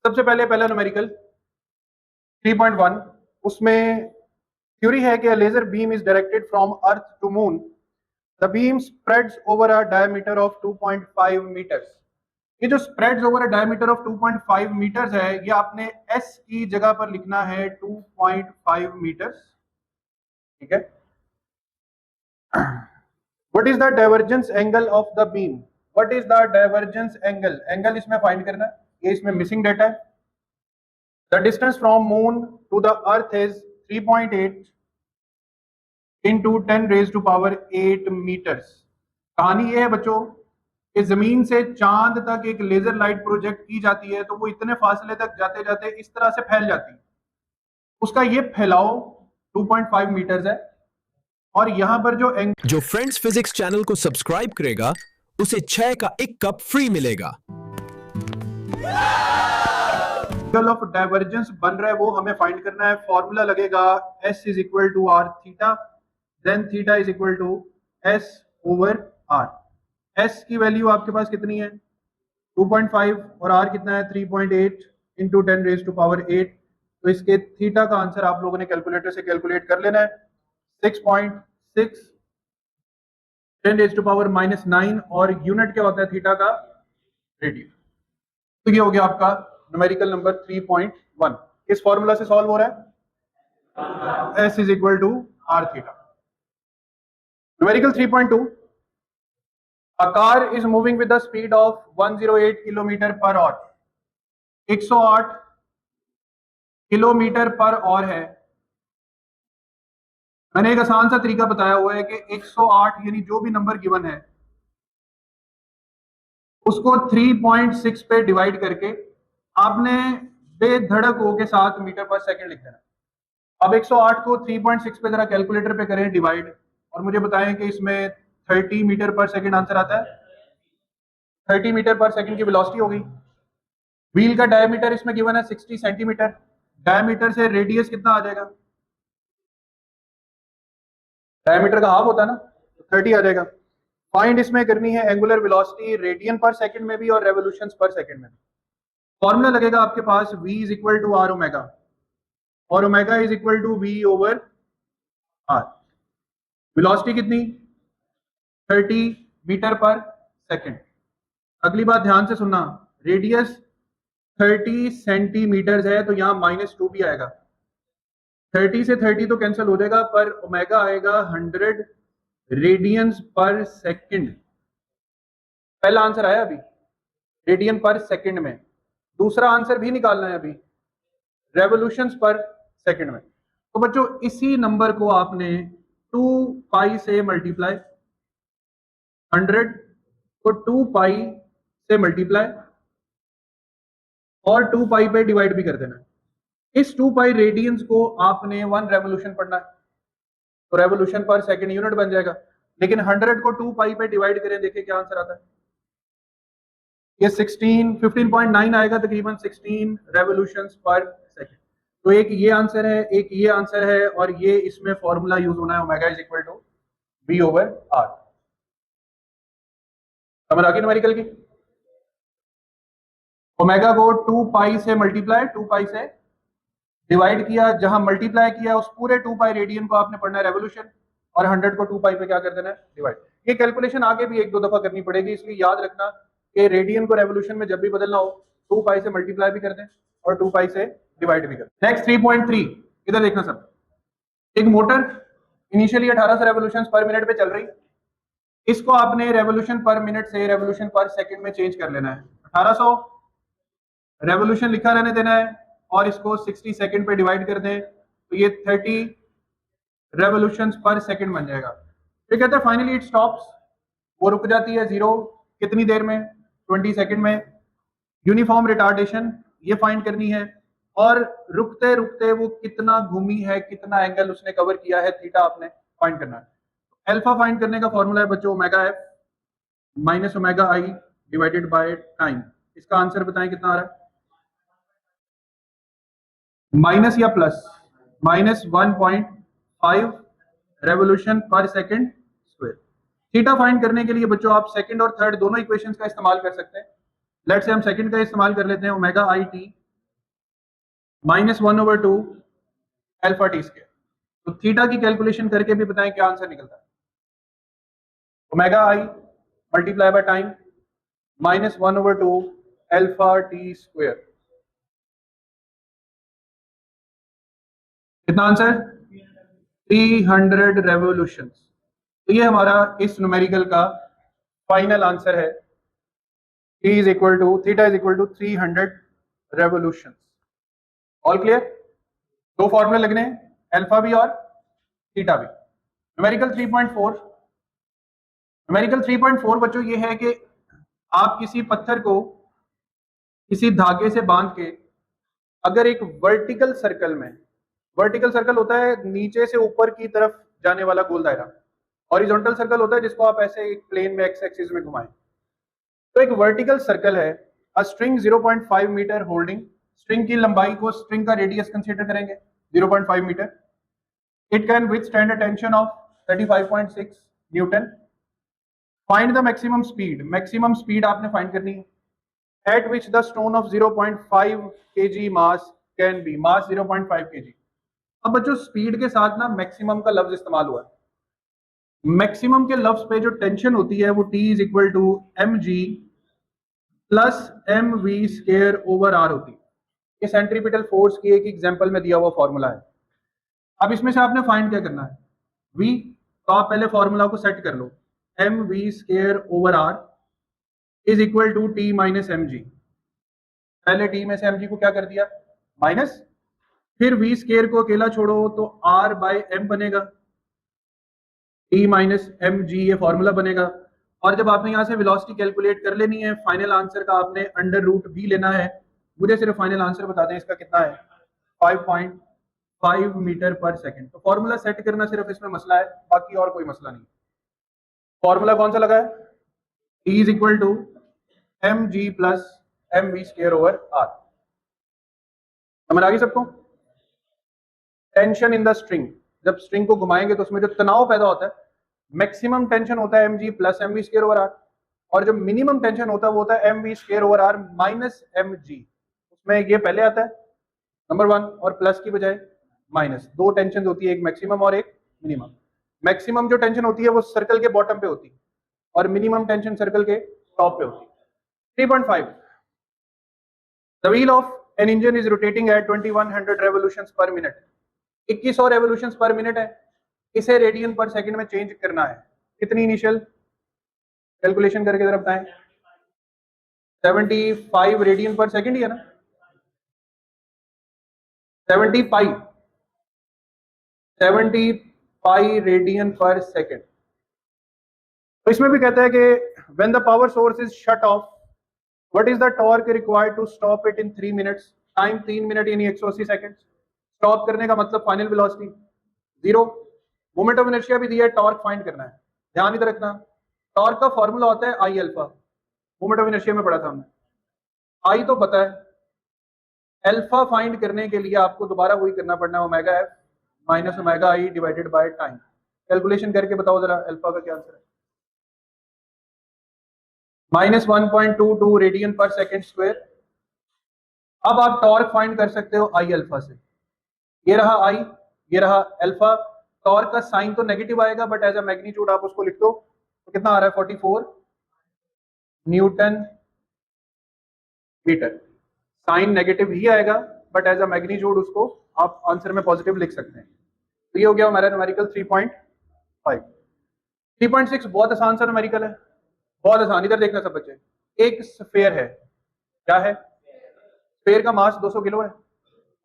सबसे पहला न्यूमेरिकल 3.1, उसमें थ्योरी है कि laser beam is directed from earth to moon, the beam spreads over a diameter of 2.5 metres. ये जो spreads over a diameter of 2.5 metres है, ये आपने एस की जगह पर लिखना है 2.5 मीटर्स, ठीक है। What is the divergence angle of the beam, what is the divergence angle, angle इसमें फाइंड करना है, ये इसमें मिसिंग डेटा है। The distance from moon to the earth is 3.8 into 10 raised to power 8 metres. कहानी ये है बच्चों कि जमीन से चांद तक एक लेजर लाइट प्रोजेक्ट की जाती है, तो वो इतने फासले तक जाते जाते इस तरह से फैल जाती है। उसका ये फैलाव 2.5 मीटर्स है, और यहां पर जो फ्रेंड्स फिजिक्स चैनल को सब्सक्राइब करेगा उसे 6 का 1 कप फ्री मिलेगा। एंगल ऑफ डाइवर्जेंस बन रहा है वो हमें फाइंड करना है। फॉर्मूला लगेगा S is equal to R theta, then theta is equal to S over R. S की वैल्यू आपके पास कितनी है 2.5 और R कितना है 3.8 इंटू 10 रेज टू पावर 8। तो इसके थीटा का आंसर आप लोगों ने कैलकुलेटर से कैलकुलेट कर लेना है 6.6 10 रेज टू पावर -9, और यूनिट क्या होता है थीटा का, रेडियन। तो ये हो गया आपका न्यूमेरिकल नंबर 3.1। इस फॉर्मूला से सॉल्व हो रहा है S is equal to R theta. Numerical 3.2, a car is moving with the speed of 108 kilometre per hour, 108 kilometre per hour है। मैंने एक आसान सा तरीका बताया हुआ है कि 108 यानी जो भी नंबर गिवन है उसको 3.6 पे डिवाइड करके आपने बेधड़क हो के 7 मीटर पर सेकंड लिख देना। अब 108 को 3.6 पे जरा कैलकुलेटर पे करें डिवाइड, और मुझे बताएं कि इसमें 30 मीटर पर सेकंड आंसर आता है। 30 मीटर पर सेकंड की वेलोसिटी हो गई। व्हील का डायमीटर इसमें गिवन है 60 सेंटीमीटर, डायमीटर से रेडियस कितना आ जाएगा, डायमीटर का हाफ होता है ना, तो 30 आ जाएगा। फाइंड इसमें करनी है angular velocity radian per second में भी और रेवोल्यूशंस पर सेकंड में भी। फॉर्मूला लगेगा आपके पास v is equal to are omega, और omega is equal to v over r. Velocity कितनी 30 मीटर पर सेकंड। अगली बात ध्यान से सुनना, रेडियस 30 सेंटीमीटर है, तो यहां -2 भी आएगा। 30 से 30 तो कैंसिल हो जाएगा, पर ओमेगा आएगा 100 रेडियंस पर सेकंड। पहला आंसर आया अभी रेडियन पर सेकंड में, दूसरा आंसर भी निकालना है अभी रेवोल्यूशंस पर सेकंड में। तो बच्चों इसी नंबर को आपने 2 पाई से मल्टीप्लाई, 100 को 2 पाई से मल्टीप्लाई और 2 पाई पे डिवाइड भी कर देना है। इस 2 पाई रेडियंस को आपने 1 रेवोल्यूशन पढ़ना है, तो रेवोल्यूशन पर सेकंड यूनिट बन जाएगा। लेकिन 100 को 2 पाई पे डिवाइड करें, देखिए क्या आंसर आता है, ये 15.9 आएगा, तकरीबन 16 रेवोल्यूशंस पर सेकंड। तो एक ये आंसर है, एक ये आंसर है, और ये इसमें फॉर्मूला यूज होना है omega is equal to v over r। समझ आ गई न्यूमेरिकल की। ओमेगा को 2 पाई से मल्टीप्लाई, 2 पाई से डिवाइड किया, जहां मल्टीप्लाई किया उस पूरे 2 पाई रेडियन को आपने पढ़ना है रेवोल्यूशन, और 100 को 2 पाई पे क्या कर देना है डिवाइड। ये कैलकुलेशन आगे भी 1-2 दफा करनी पड़ेगी, इसलिए याद रखना कि रेडियन को रेवोल्यूशन में जब भी बदलना हो 2 पाई से मल्टीप्लाई भी कर दें और 2 पाई से डिवाइड भी कर दें। नेक्स्ट 3.3, इधर देखना सब। एक motor initially 1800 revolutions per minute पे चल रही, इसको आपने रेवोल्यूशन पर मिनट से रेवोल्यूशन पर सेकंड में चेंज कर लेना है। 1800 रेवोल्यूशन लिखा रहने देना है, और इसको 60 सेकंड पे डिवाइड कर दें, तो ये 30 रेवोल्यूशंस पर सेकंड बन जाएगा। फिर कहते हैं फाइनली इट स्टॉप्स, वो रुक जाती है जीरो कितनी देर में, 20 सेकंड में। यूनिफॉर्म रिटार्डेशन ये फाइंड करनी है, और रुकते रुकते वो कितना घूमी है, कितना एंगल उसने कवर किया है, थीटा आपने फाइंड करना है। अल्फा फाइंड करने का फॉर्मूला है बच्चों omega F minus omega I divided by time. इसका आंसर बताएं कितना आ रहा है, माइनस या प्लस, -1.5 रेवोल्यूशन पर सेकंड स्क्वायर। थीटा फाइंड करने के लिए बच्चों आप सेकंड और थर्ड दोनों इक्वेशंस का इस्तेमाल कर सकते हैं। लेट्स से हम सेकंड का इस्तेमाल कर लेते हैं, omega I T -1/2 alpha T square. तो थीटा की कैलकुलेशन करके भी बताएं क्या आंसर निकलता है। Omega I multiply by time -1/2 alpha T square. कितना आंसर? 300 रेवोल्यूशन। तो ये हमारा इस न्यूमेरिकल का फाइनल आंसर है। Theta is equal to 300 revolution. All clear? दो फॉर्मूले लगने हैं, अल्फा भी और थीटा भी। न्यूमेरिकल 3.4। न्यूमेरिकल 3.4 बच्चों ये है कि आप किसी पत्थर को किसी धागे से बांध के अगर एक वर्टिकल सर्कल में, वर्टिकल सर्कल होता है नीचे से ऊपर की तरफ जाने वाला गोल दायरा, हॉरिजॉन्टल सर्कल होता है जिसको आप ऐसे एक प्लेन में एक्स एक्सिस में घुमाएं। तो एक वर्टिकल सर्कल है, a string 0.5 metre holding, string की लंबाई को स्ट्रिंग का रेडियस कंसीडर करेंगे 0.5 metre. It can withstand a tension of 35.6 newton. Find the maximum speed. Maximum speed आपने फाइंड करनी है at which the stone of 0.5 kg mass can be. Mass 0.5 kg। अब बच्चों स्पीड के साथ ना मैक्सिमम का लफ्ज इस्तेमाल हुआ है। मैक्सिमम के लफ्ज पे जो टेंशन होती है वो T is equal to mg plus mv square over r होती है। ये सेंट्रीपिटल फोर्स की एक एग्जांपल में दिया हुआ फॉर्मूला है। अब इसमें से आपने फाइंड क्या करना है? v। तो आप पहले फॉर्मूला को सेट कर लो, mv square over r is equal to T minus mg। पहले T में से mg को क्या कर दिया? माइनस, फिर v स्क्वायर को अकेला छोड़ो तो r बाय m बनेगा, T माइनस mg ये फॉर्मूला बनेगा। और जब आपने यहाँ से वेलोसिटी कैलकुलेट कर लेनी है, फाइनल आंसर का आपने अंडर रूट भी लेना है। मुझे सिर्फ फाइनल आंसर बता दें इसका कितना है? 5.5 मीटर पर सेकंड। तो फॉर्मूला सेट करना सिर्फ इसमें मसला है, बाकी और कोई मसला नहीं। फॉर्मूला कौन सा लगा है? T is equal to mg plus mv square over r। समझ आ गई सबको? टेंशन इन द स्ट्रिंग, जब स्ट्रिंग को घुमाएंगे तो उसमें जो तनाव पैदा होता है, मैक्सिमम टेंशन होता है mg plus mv square over r, और जो मिनिमम टेंशन होता है वो होता है mv square over r minus mg। उसमें ये पहले आता है नंबर 1 और प्लस की बजाय माइनस। दो टेंशन होती है, एक मैक्सिमम और एक मिनिमम। मैक्सिमम जो टेंशन होती है वो सर्कल के बॉटम पे होती है और मिनिमम टेंशन सर्कल के टॉप पे होती है। 3.5 the wheel of an engine is rotating at 2100 revolutions per minute. 2100 revolutions per minute है, इसे रेडियन पर सेकंड में चेंज करना है। कितनी इनिशियल कैलकुलेशन करके जरा बताएं। 75 रेडियन पर सेकंड ही है ना? 75 रेडियन पर सेकंड। तो इसमें भी कहता है कि when the power source is shut off what is the torque required to stop it in 3 minutes. Time 3 minute यानी 180 सेकंड। स्टॉप करने का मतलब final velocity 0। Moment of inertia भी दिया है, टॉर्क फाइंड करना है। ध्यान इधर रखना, टॉर्क का फॉर्मूला होता है आई अल्फा। मोमेंट ऑफ इनर्शिया में पढ़ा था हमने। आई तो पता है, अल्फा फाइंड करने के लिए आपको दोबारा वही करना पड़ना है, omega F minus omega I divided by time. Calculation करके बताओ जरा अल्फा का क्या आंसर है? -1.22 रेडियन पर सेकेंड स्क्वायर। अब आप टॉर्क फाइंड कर सकते हो आई अल्फा से। ये रहा आई, ये रहा अल्फा। टॉर्क का साइन तो नेगेटिव आएगा बट एज अ मैग्नीट्यूड आप उसको लिख दो तो कितना आ रहा है? 44 न्यूटन मीटर। साइन नेगेटिव ही आएगा बट एज अ मैग्नीट्यूड उसको आप आंसर में पॉजिटिव लिख सकते हैं। तो ये हो गया हमारा न्यूमेरिकल 3.5। 3.6 बहुत आसान सा न्यूमेरिकल है, बहुत आसान। इधर देखना सब बच्चे, एक स्फेयर है। क्या है? स्फेयर का मास 200 किलो है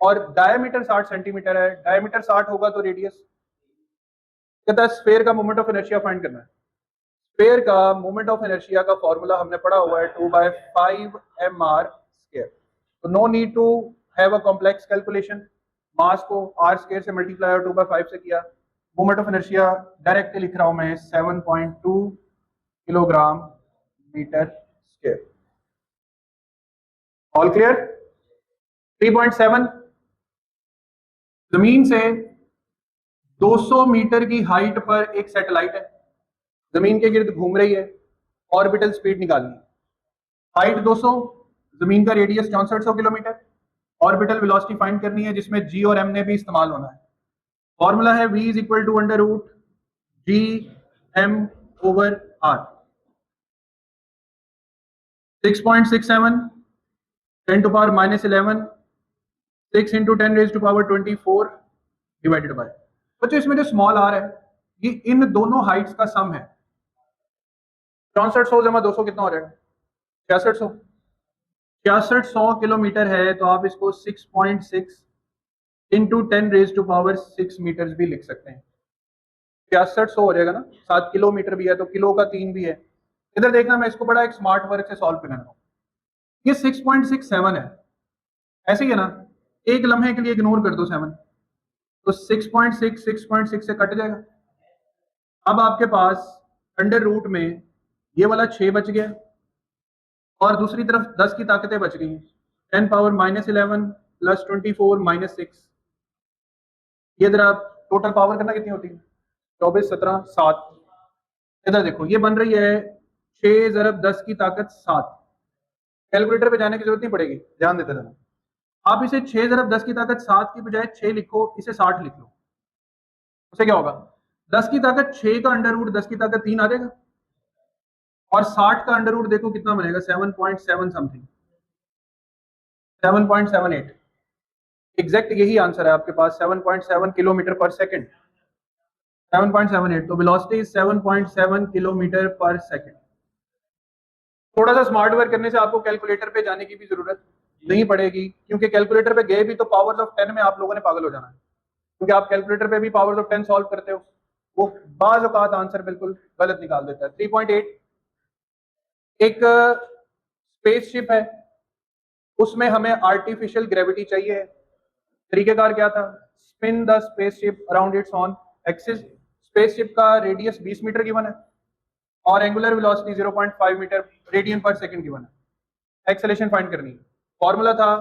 और डायमीटर 60 सेंटीमीटर है। डायमीटर 60 होगा तो रेडियस। कहता है स्फेयर का मोमेंट ऑफ इनर्शिया फाइंड करना है। स्फेयर का मोमेंट ऑफ इनर्शिया का फॉर्मूला हमने पढ़ा हुआ है 2/5 mr स्क्वायर। तो no need to have a complex calculation. Mass को r स्क्वायर से मल्टीप्लाई और 2/5 से किया। मोमेंट ऑफ इनर्शिया डायरेक्ट लिख रहा हूं मैं 7.2 kilogram metre square. All clear? 3.7 जमीन से 200 मीटर की हाइट पर एक सैटेलाइट है, जमीन के गिर्द घूम रही है, ऑर्बिटल स्पीड निकालनी है। हाइट 200, जमीन का radius 6400 kilometre, orbital velocity find करनी है जिसमें g और m ने भी इस्तेमाल होना है। फॉर्मूला है v is equal to under root G M over R. 6.67 10 to power -11 6 into 10 raise to power 24 divided by. बच्चों इसमें जो स्मॉल आर है ये इन दोनों हाइट्स का सम है। 6400 जमा 200 कितना हो जाएगा? 6600। 6600 किलोमीटर है तो आप इसको 6.6 into 10 raise to power 6 metres भी लिख सकते हैं। 6600 हो जाएगा ना, 7 किलोमीटर भी है तो किलो का 3 भी है। इधर देखना मैं इसको बड़ा एक स्मार्ट वर्क से सॉल्व करना हूँ। ये 6.67 है, ऐसे ही है ना, एक लम्हे के लिए इग्नोर कर दो 7 तो 6.6 से कट जाएगा। अब आपके पास अंडर रूट में ये वाला 6 बच गया और दूसरी तरफ 10 की ताकतें बच गई, 10 पावर -11 प्लस 24 -6। ये इधर आप टोटल पावर करना कितनी होती है? 24 17 7। इधर देखो ये बन रही है 6 ज़रब 10 की ताकत 7। कैलकुलेटर पे जाने की जरूरत नहीं पड़ेगी, ध्यान देते रहना। आप इसे 6 ज़रब 10 की ताकत 7 की बजाय 6 लिखो, इसे 60 लिख लो, उससे क्या होगा? 10 की ताकत 6 का अंडर रूट 10 की ताकत 3 आ जाएगा और 60 का अंडर रूट देखो कितना बनेगा, 7.7 समथिंग, 7.78। एग्जैक्ट यही आंसर है आपके पास, 7.7 किलोमीटर पर सेकंड, 7.78। तो वेलोसिटी 7.7 किलोमीटर पर सेकंड। थोड़ा सा स्मार्ट वर्क करने से आपको कैलकुलेटर पे जाने की भी जरूरत नहीं पड़ेगी, क्योंकि कैलकुलेटर पे गए भी तो पावर्स ऑफ 10 में आप लोगों ने पागल हो जाना है, क्योंकि आप कैलकुलेटर पे भी पावर्स ऑफ 10 सॉल्व करते हो, वो बाज औकात आंसर बिल्कुल गलत निकाल देता है। 3.8 एक स्पेसशिप है, उसमें हमें आर्टिफिशियल ग्रेविटी चाहिए। तरीकेकार क्या था? Spin the spaceship around its own axis. Spaceship का रेडियस 20 मीटर गिवन है और angular velocity 0.5 metre radian per second given है। एक्सेलेरेशन फाइंड करनी है। फॉर्मूला था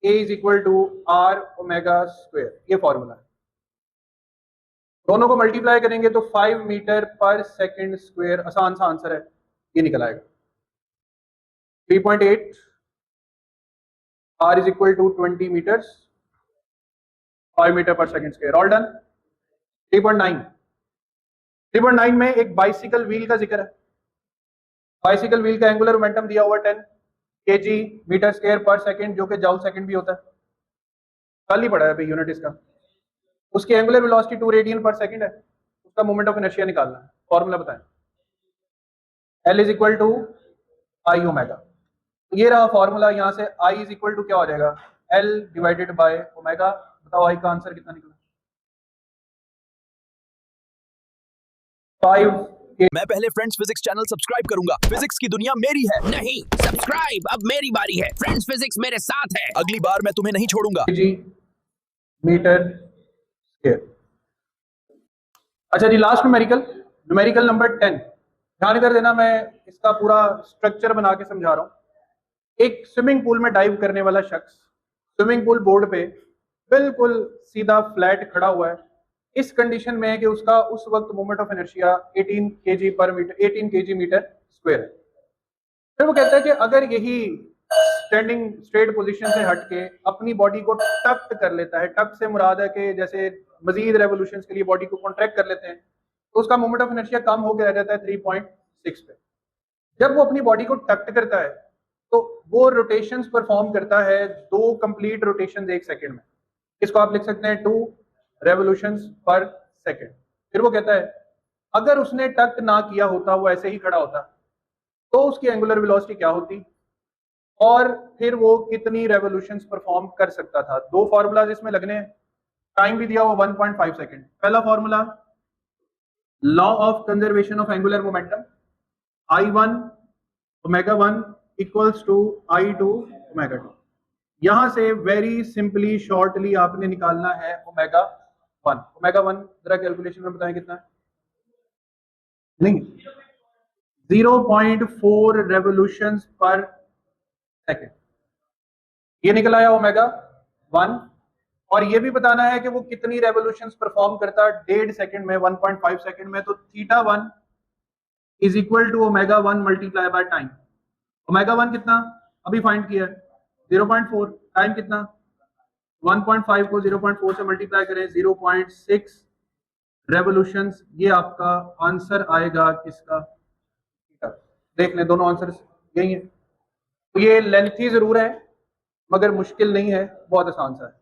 a is equal to are omega square, ये फॉर्मूला है। दोनों को मल्टीप्लाई करेंगे तो 5 मीटर पर सेकंड स्क्वायर, आसान सा आंसर है, ये निकल आएगा। 3.8 r is equal to 20 metres, 5 metre per second square, all done. 3.9 में एक बाइसिकल व्हील का जिक्र है। बाइसिकल व्हील का एंगुलर मोमेंटम दिया हुआ 10 kg metre square per second, जो कि जूल सेकंड भी होता है, कल ही पढ़ा है भाई यूनिट इसका। उसकी angular velocity 2 radian per second है, उसका मोमेंट ऑफ इनर्शिया निकालना है। फॉर्मूला बताएं। L is equal to I omega. ये रहा फॉर्मूला, यहाँ से I इज इक्वल टू क्या हो जाएगा? L divided by omega. बताओ I का आंसर कितना निकला? 5। मैं पहले फ्रेंड्स फिजिक्स चैनल सब्सक्राइब करूंगा, फिजिक्स की दुनिया मेरी है। नहीं, सब्सक्राइब अब मेरी बारी है। फ्रेंड्स फिजिक्स मेरे साथ है। अगली बार मैं तुम्हें नहीं छोड़ूंगा। kg metre square. अच्छा जी, लास्ट न्यूमेरिकल नंबर 10। ध्यान कर देना, मैं इसका पूरा स्ट्रक्चर बना के समझा रहा हूं। एक स्विमिंग पूल में डाइव करने वाला शख्स स्विमिंग पूल बोर्ड पे बिल्कुल सीधा फ्लैट खड़ा हुआ है। इस कंडीशन में है कि उसका उस वक्त मोमेंट ऑफ इनर्शिया 18 kg पर मीटर, 18 kg मीटर स्क्वायर है। फिर वो कहता है कि अगर यही स्टैंडिंग स्ट्रेट पोजीशन से हटके अपनी बॉडी को टक्ट कर लेता है, टक से मुराद है कि जैसे मजीद रेवोल्यूशंस के लिए बॉडी को कॉन्ट्रैक्ट कर लेते हैं, तो उसका मोमेंट ऑफ इनर्शिया कम होकर रह जाता है 3.6 पे। जब वो अपनी बॉडी को टक्ट करता है तो वो रोटेशंस परफॉर्म करता है, 2 कंप्लीट रोटेशंस 1 सेकंड में। इसको आप लिख सकते हैं 2 रेवोल्यूशंस पर सेकंड। फिर वो कहता है अगर उसने टक्ट ना किया होता, वो ऐसे ही खड़ा होता, तो उसकी एंगुलर वेलोसिटी क्या होती और फिर वो कितनी रेवोल्यूशंस परफॉर्म कर सकता था। 2 फॉर्मूलाज इसमें लगने हैं, टाइम भी दिया हुआ 1.5 सेकंड। पहला formula law of conservation of angular momentum, I1 omega 1 equals to I2 omega 2। यहां से वेरी सिंपली शॉर्टली आपने निकालना है ओमेगा 1। ओमेगा 1 जरा कैलकुलेशन में बताएं कितना है? नहीं, 0.4 रेवोल्यूशंस पर सेकंड, ये निकल आया ओमेगा 1। और ये भी बताना है कि वो कितनी रेवोल्यूशंस परफॉर्म करता है 1.5 सेकंड में, 1.5 सेकंड में। तो theta 1 is equal to omega 1 multiply by time. Omega 1 कितना अभी फाइंड किया है? 0.4। टाइम कितना? 1.5 को 0.4 से मल्टीप्लाई करें 0.6 रेवोल्यूशंस, ये आपका आंसर आएगा किसका? देख लें दोनों आंसर यही है। तो ये लेंथी जरूर है मगर मुश्किल नहीं है, बहुत आसान सा है।